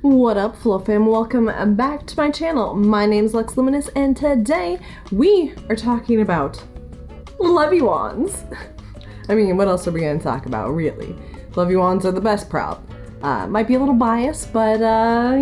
What up, Flow fam? Welcome back to my channel. My name is Luxwand, and today we are talking about Leviwands. I mean, what else are we going to talk about, really? Leviwands are the best prop. Might be a little biased, but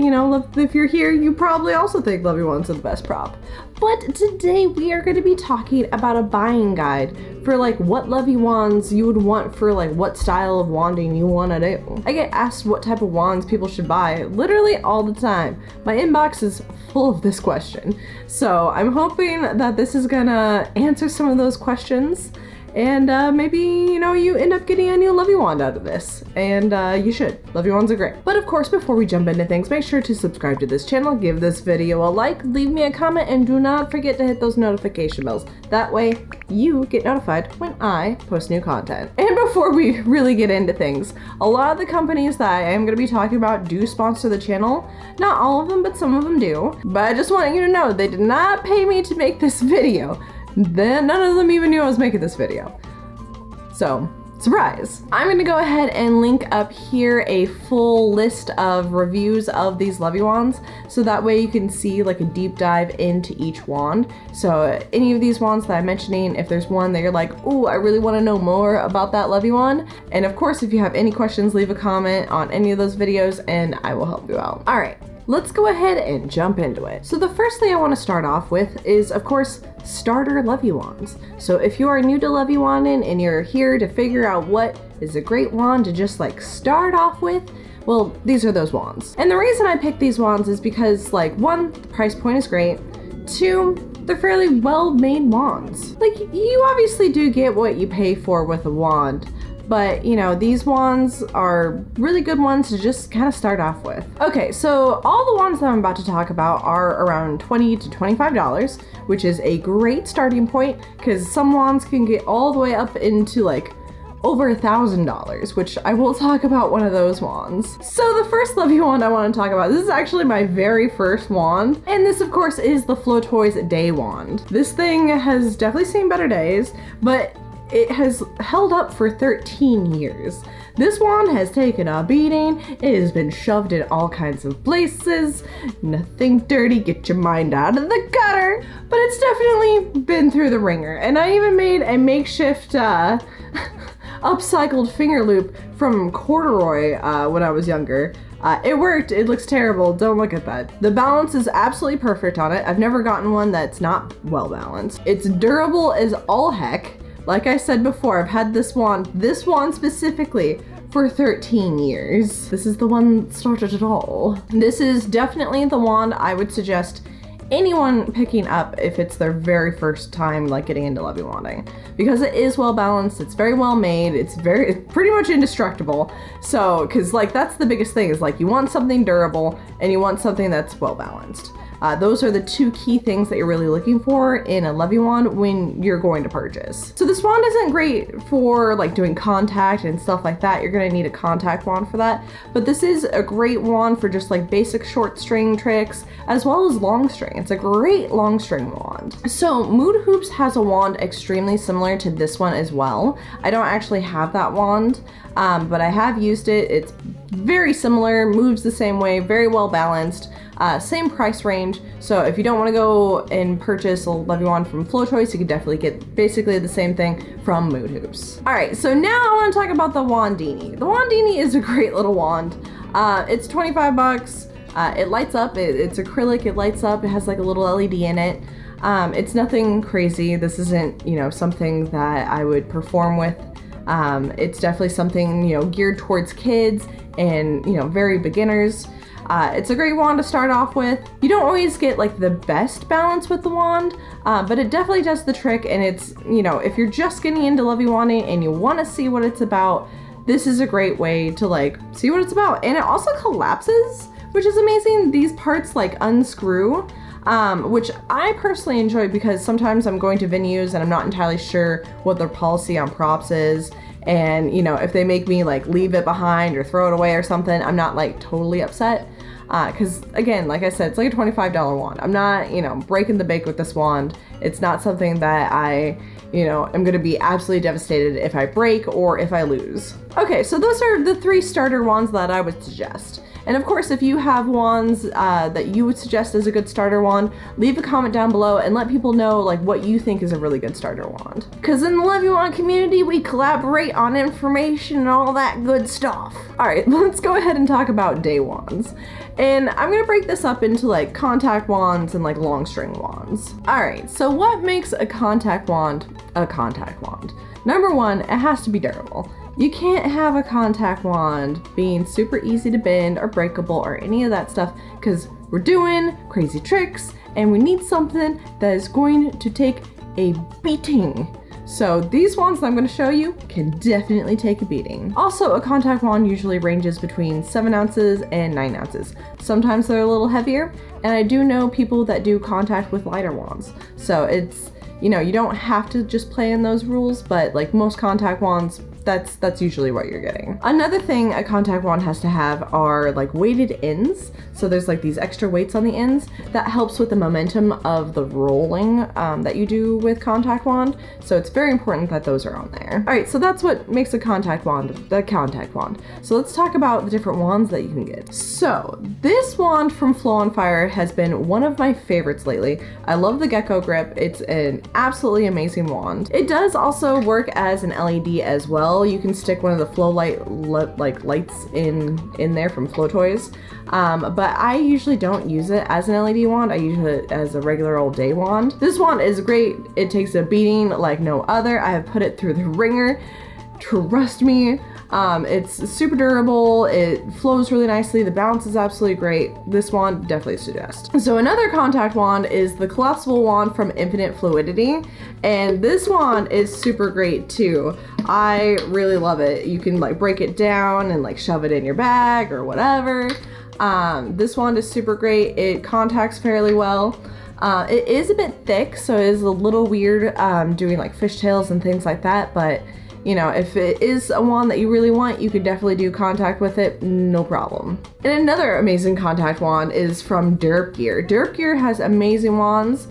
you know, if you're here, you probably also think Leviwands are the best prop. But today we are going to be talking about a buying guide for like what Leviwands you would want for like what style of wanding you want to do. I get asked what type of wands people should buy literally all the time. My inbox is full of this question. So I'm hoping that this is gonna answer some of those questions. And maybe, you know, you end up getting a new Leviwand out of this. And you should. Leviwands are great. But of course, before we jump into things, make sure to subscribe to this channel, give this video a like, leave me a comment, and do not forget to hit those notification bells. That way, you get notified when I post new content. And before we really get into things, a lot of the companies that I am going to be talking about do sponsor the channel. Not all of them, but some of them do. But I just want you to know, they did not pay me to make this video. Then none of them even knew I was making this video. So, surprise. I'm gonna go ahead and link up here a full list of reviews of these Leviwands, so that way you can see like a deep dive into each wand. So any of these wands that I'm mentioning, if there's one that you're like, ooh, I really wanna know more about that Leviwand. And of course, if you have any questions, leave a comment on any of those videos and I will help you out. All right. Let's go ahead and jump into it. So the first thing I want to start off with is, of course, starter Leviwands. So if you are new to Leviwanding and you're here to figure out what is a great wand to just like start off with, well, these are those wands. And the reason I picked these wands is because, like, one, the price point is great. Two, they're fairly well-made wands. Like, you obviously do get what you pay for with a wand, but you know, these wands are really good ones to just kind of start off with. Okay, so all the wands that I'm about to talk about are around $20 to $25, which is a great starting point because some wands can get all the way up into like over $1,000, which I will talk about one of those wands. So the first Leviwand I want to talk about, this is actually my very first wand, and this of course is the Flow Toys Day Wand. This thing has definitely seen better days, but it has held up for 13 years. This wand has taken a beating. It has been shoved in all kinds of places. Nothing dirty, get your mind out of the gutter. But it's definitely been through the ringer. And I even made a makeshift upcycled finger loop from corduroy when I was younger. It worked, it looks terrible, don't look at that. The balance is absolutely perfect on it. I've never gotten one that's not well balanced. It's durable as all heck. Like I said before, I've had this wand specifically, for 13 years. This is the one that started it all. This is definitely the wand I would suggest anyone picking up if it's their very first time like getting into Leviwanding, because it is well balanced, it's very well made, it's pretty much indestructible. So, cause like that's the biggest thing is like you want something durable and you want something that's well balanced. Those are the two key things that you're really looking for in a Leviwand when you're going to purchase. So this wand isn't great for like doing contact and stuff like that. You're gonna need a contact wand for that. But this is a great wand for just like basic short string tricks as well as long string. It's a great long string wand. So Mood Hoops has a wand extremely similar to this one as well. I don't actually have that wand, but I have used it. It's very similar, moves the same way, very well balanced. Same price range, so if you don't want to go and purchase a Leviwand from Flow Toys, you could definitely get basically the same thing from Mood Hoops. Alright, so now I want to talk about the Wandini. The Wandini is a great little wand. It's 25 bucks. It lights up, it's acrylic, it lights up, it has like a little LED in it. It's nothing crazy. This isn't, you know, something that I would perform with. It's definitely something, you know, geared towards kids and, you know, very beginners. It's a great wand to start off with. You don't always get like the best balance with the wand, but it definitely does the trick. And it's, you know, if you're just getting into Leviwanding and you want to see what it's about, this is a great way to like see what it's about. And it also collapses, which is amazing. These parts like unscrew, which I personally enjoy because sometimes I'm going to venues and I'm not entirely sure what their policy on props is. And, you know, if they make me like leave it behind or throw it away or something, I'm not like totally upset. Because again, like I said, it's like a $25 wand. I'm not, you know, breaking the bank with this wand. It's not something that I, you know, I'm gonna be absolutely devastated if I break or if I lose. Okay, so those are the 3 starter wands that I would suggest. And of course, if you have wands that you would suggest as a good starter wand, leave a comment down below and let people know like what you think is a really good starter wand. Because in the Leviwand community, we collaborate on information and all that good stuff. All right, let's go ahead and talk about day wands. And I'm gonna break this up into like contact wands and like long string wands. All right, so what makes a contact wand a contact wand? Number one, it has to be durable. You can't have a contact wand being super easy to bend or breakable or any of that stuff, because we're doing crazy tricks and we need something that is going to take a beating. So these wands that I'm going to show you can definitely take a beating. Also, a contact wand usually ranges between 7 ounces and 9 ounces. Sometimes they're a little heavier, and I do know people that do contact with lighter wands. So it's, you know, you don't have to just play in those rules, but like most contact wands, that's usually what you're getting. Another thing a contact wand has to have are like weighted ends. So there's like these extra weights on the ends that helps with the momentum of the rolling that you do with contact wand. So it's very important that those are on there. All right, so that's what makes a contact wand the contact wand. So let's talk about the different wands that you can get. So this wand from Flow on Fire has been one of my favorites lately. I love the gecko grip. It's an absolutely amazing wand. It does also work as an LED as well. You can stick one of the flow lights in there from Flow Toys, but I usually don't use it as an LED wand. I use it as a regular old day wand. This wand is great. It takes a beating like no other. I have put it through the ringer. Trust me. It's super durable, it flows really nicely, the bounce is absolutely great. This wand definitely suggest. So another contact wand is the collapsible wand from Infinite Fluidity, and this wand is super great too. I really love it. You can like break it down and like shove it in your bag or whatever. This wand is super great. It contacts fairly well. It is a bit thick, so it is a little weird doing like fishtails and things like that, but you know, if it is a wand that you really want, you could definitely do contact with it, no problem. And another amazing contact wand is from Derp Gear. Derp Gear has amazing wands,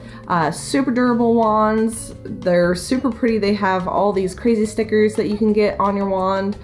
super durable wands. They're super pretty. They have all these crazy stickers that you can get on your wand.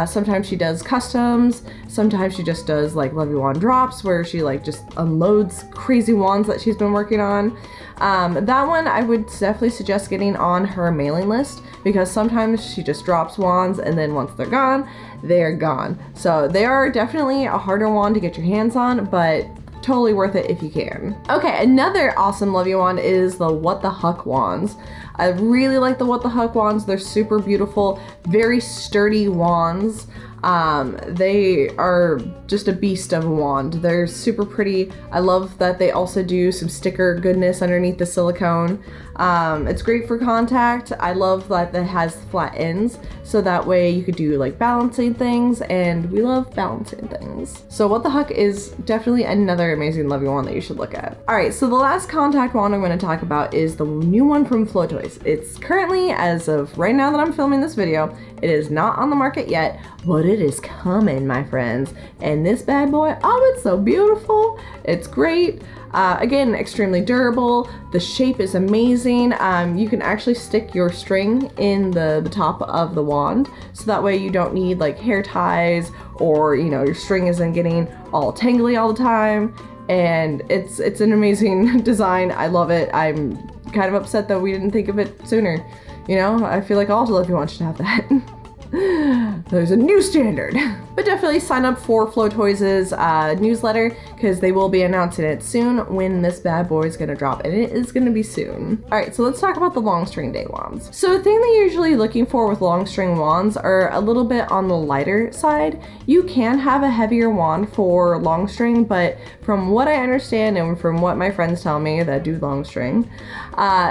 Sometimes she does customs. Sometimes she just does like Leviwand drops where she like just unloads crazy wands that she's been working on. That one I would definitely suggest getting on her mailing list, because sometimes she just drops wands and then once they're gone, they're gone. So they are definitely a harder wand to get your hands on, but totally worth it if you can. Okay, another awesome Leviwand is the What the Huck wands. I really like the What the Huck wands. They're super beautiful, very sturdy wands. They are just a beast of a wand. They're super pretty. I love that they also do some sticker goodness underneath the silicone. It's great for contact. I love that it has flat ends, so that way you could do like balancing things, and we love balancing things. So What the Huck is definitely another amazing Leviwand that you should look at. All right, so the last contact wand I'm going to talk about is the new one from Flow Toys. It's currently, as of right now that I'm filming this video, it is not on the market yet, but it is coming, my friends. And this bad boy, oh, it's so beautiful. It's great. Again, extremely durable. The shape is amazing. You can actually stick your string in the top of the wand, so that way you don't need like hair ties, or you know, your string isn't getting all tangly all the time. And it's an amazing design. I love it. I'm kind of upset that we didn't think of it sooner. You know, I feel like all Leviwand should have that. There's a new standard. But definitely sign up for Flow Toys' newsletter, because they will be announcing it soon when this bad boy is gonna drop, and it is gonna be soon. All right, so let's talk about the long string day wands. So the thing that you're usually looking for with long string wands are a little bit on the lighter side. You can have a heavier wand for long string, but from what I understand and from what my friends tell me that do long string,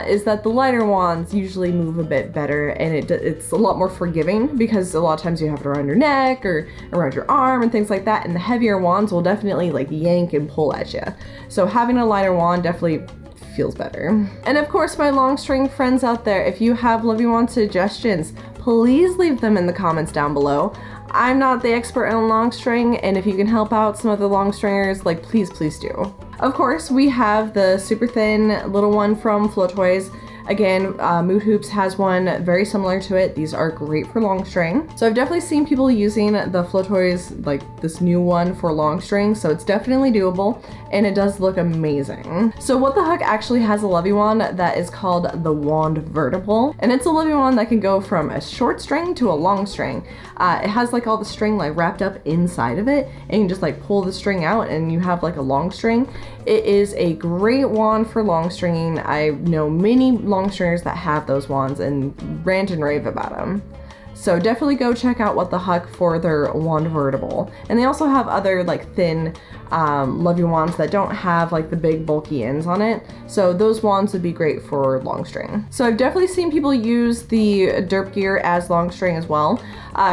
is that the lighter wands usually move a bit better, and it's a lot more forgiving, because a lot of times you have it around your neck or around your arm and things like that, and the heavier wands will definitely like yank and pull at you. So having a lighter wand definitely feels better. And of course, my long string friends out there, if you have Leviwand suggestions, please leave them in the comments down below. I'm not the expert in long string, and if you can help out some other long stringers, like please do. Of course, we have the super thin little one from Flow Toys. Again, Mood Hoops has one very similar to it. These are great for long string. So I've definitely seen people using the Flow Toys, like this new one for long string, so it's definitely doable, and it does look amazing. So What the Heck actually has a Leviwand that is called the Wand Vertible, and it's a Leviwand that can go from a short string to a long string. It has like all the string like wrapped up inside of it, and you can just like pull the string out and you have like a long string. It is a great wand for long stringing. I know many long stringers that have those wands and rant and rave about them. So definitely go check out What the Heck for their Wand Vertible. And they also have other like thin Leviwands that don't have like the big bulky ends on it. So those wands would be great for long string. So I've definitely seen people use the Derp Gear as long string as well.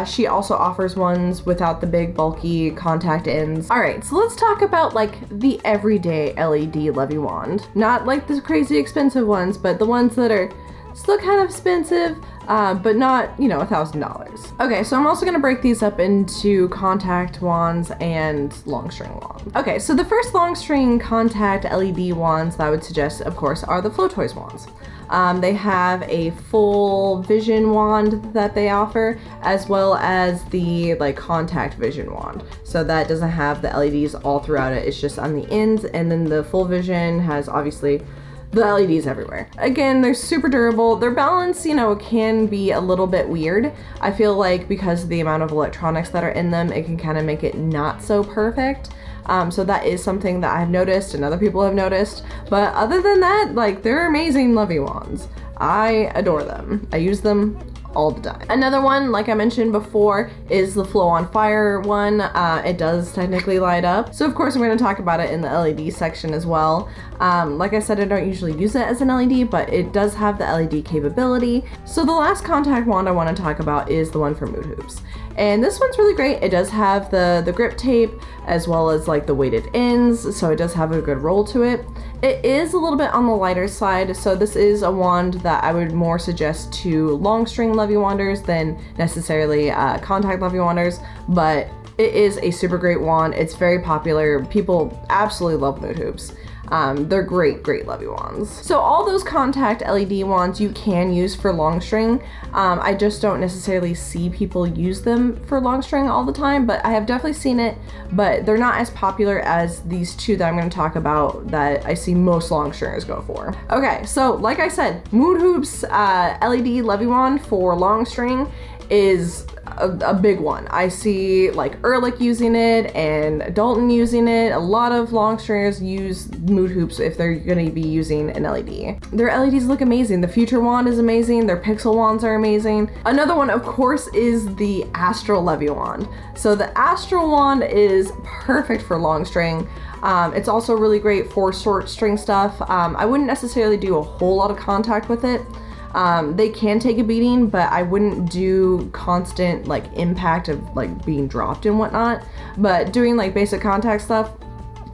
She also offers ones without the big bulky contact ends. All right, so let's talk about like the everyday LED Leviwand. Not like the crazy expensive ones, but the ones that are still kind of expensive, but not, you know, $1,000. Okay, so I'm also gonna break these up into contact wands and long string wands. Okay, so the first long string contact LED wands that I would suggest, of course, are the Flow Toys wands. They have a full vision wand that they offer, as well as the like contact vision wand. So that doesn't have the LEDs all throughout it, it's just on the ends, and then the full vision has obviously the LEDs everywhere. Again, they're super durable. Their balance, you know, can be a little bit weird. I feel like because of the amount of electronics that are in them, it can kind of make it not so perfect. So that is something that I've noticed and other people have noticed. But other than that, like, they're amazing Leviwands. I adore them. I use them all the time. Another one, like I mentioned before, is the Flow on Fire one. It does technically light up. So of course I'm going to talk about it in the LED section as well. Like I said, I don't usually use it as an LED, but it does have the LED capability. So the last contact wand I want to talk about is the one for Mood Hoops. And this one's really great. It does have the grip tape as well as like the weighted ends, so it does have a good roll to it. It is a little bit on the lighter side, so this is a wand that I would more suggest to long string Leviwanders than necessarily contact Leviwanders, but it is a super great wand. It's very popular. People absolutely love Mood Hoops. They're great Leviwands. So all those contact LED wands you can use for long string. I just don't necessarily see people use them for long string all the time, but I have definitely seen it, but they're not as popular as these two that I'm going to talk about that I see most long stringers go for. Okay, so like I said, Mood Hoops LED Leviwand for long string is a big one. I see like Ehrlich using it and Dalton using it. A lot of long stringers use Mood Hoops if they're going to be using an LED. Their LEDs look amazing. The Future Wand is amazing. Their Pixel Wands are amazing. Another one, of course, is the Astral Leviwand. So the Astral Wand is perfect for long string. It's also really great for short string stuff. I wouldn't necessarily do a whole lot of contact with it. They can take a beating, but I wouldn't do constant like impact of like being dropped and whatnot. But doing like basic contact stuff,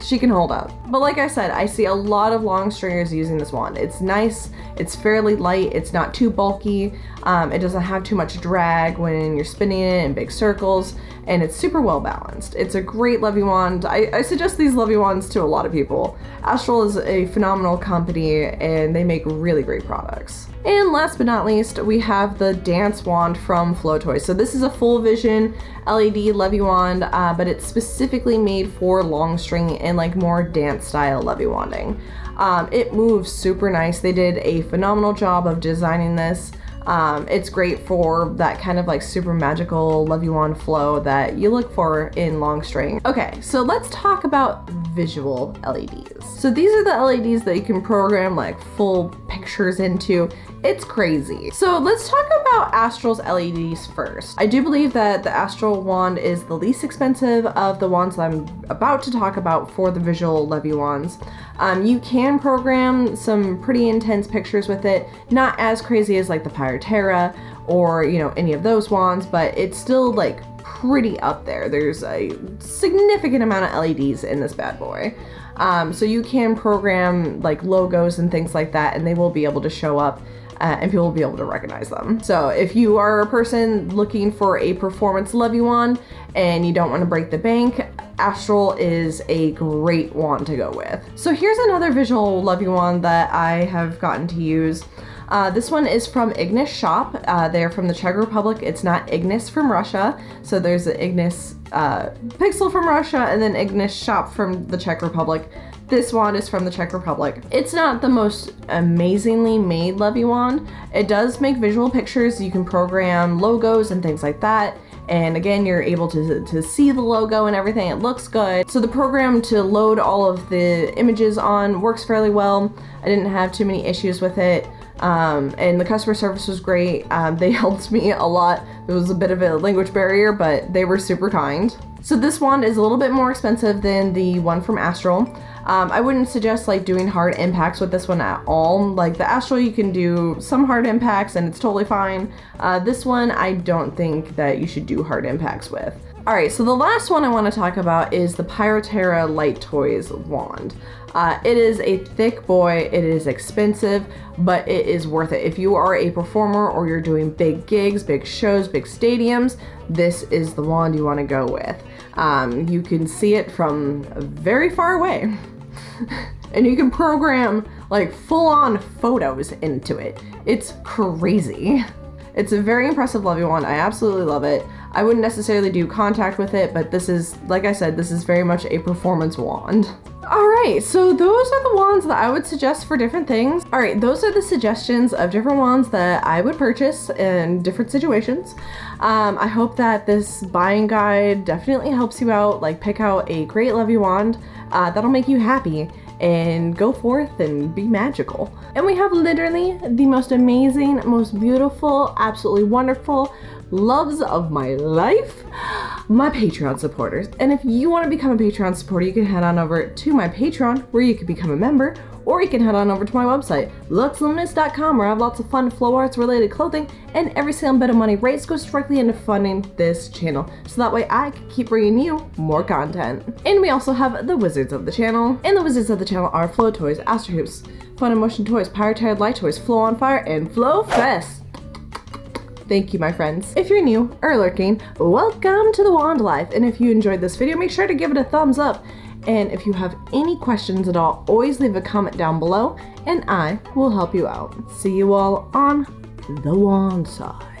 she can hold up. But like I said, I see a lot of long stringers using this wand. It's nice, it's fairly light, it's not too bulky, it doesn't have too much drag when you're spinning it in big circles, and it's super well balanced. It's a great Leviwand. I suggest these Leviwands to a lot of people. Astral is a phenomenal company and they make really great products. And last but not least, we have the Dance Wand from Flow Toys. So this is a full vision LED Leviwand, but it's specifically made for long string and like more dance style Leviwanding. It moves super nice. They did a phenomenal job of designing this. It's great for that kind of like super magical Leviwand flow that you look for in long string. Okay, so let's talk about visual LEDs. So these are the LEDs that you can program like full pictures into. It's crazy. So let's talk about Astral's LEDs first. I do believe that the Astral wand is the least expensive of the wands that I'm about to talk about for the visual Leviwands. You can program some pretty intense pictures with it, not as crazy as like the Pyroterra or, you know, any of those wands, but it's still like pretty up there. There's a significant amount of LEDs in this bad boy. So you can program like logos and things like that, and they will be able to show up and people will be able to recognize them. So if you are a person looking for a performance Leviwand and you don't want to break the bank, Astral is a great wand to go with. So here's another visual Leviwand that I have gotten to use. This one is from Ignis Shop. They're from the Czech Republic. It's not Ignis from Russia. So there's an Ignis Pixel from Russia and then Ignis Shop from the Czech Republic. This wand is from the Czech Republic. It's not the most amazingly made Leviwand. It does make visual pictures. You can program logos and things like that. And again, you're able to see the logo and everything. It looks good. So the program to load all of the images on works fairly well. I didn't have too many issues with it. And the customer service was great. They helped me a lot. There was a bit of a language barrier, but they were super kind. So this wand is a little bit more expensive than the one from Astral. I wouldn't suggest like doing hard impacts with this one at all. Like the Astral, you can do some hard impacts and it's totally fine. This one, I don't think that you should do hard impacts with. All right, so the last one I want to talk about is the Pyroterra Light Toys wand. It is a thick boy, it is expensive, but it is worth it. If you are a performer or you're doing big gigs, big shows, big stadiums, this is the wand you want to go with. You can see it from very far away. And you can program like full-on photos into it. It's crazy. It's a very impressive Leviwand. I absolutely love it. I wouldn't necessarily do contact with it, but this is, like I said, this is very much a performance wand. Alright, so those are the wands that I would suggest for different things. Alright, those are the suggestions of different wands that I would purchase in different situations. I hope that this buying guide definitely helps you out, like pick out a great Leviwand that'll make you happy and go forth and be magical. And we have literally the most amazing, most beautiful, absolutely wonderful loves of my life, my Patreon supporters. And if you want to become a Patreon supporter, you can head on over to my Patreon where you can become a member, or you can head on over to my website, LuxWandLife.com, where I have lots of fun flow arts related clothing, and every single bit of money raised goes directly into funding this channel, so that way I can keep bringing you more content. And we also have the wizards of the channel, and the wizards of the channel are Flow Toys, Astro Hoops, Fun and Motion Toys, Pyroterra Light Toys, Flow on Fire, and Flow Fest. Thank you, my friends. If you're new or lurking, welcome to the Wand Life. And if you enjoyed this video, make sure to give it a thumbs up. And if you have any questions at all, always leave a comment down below and I will help you out. See you all on the wand side.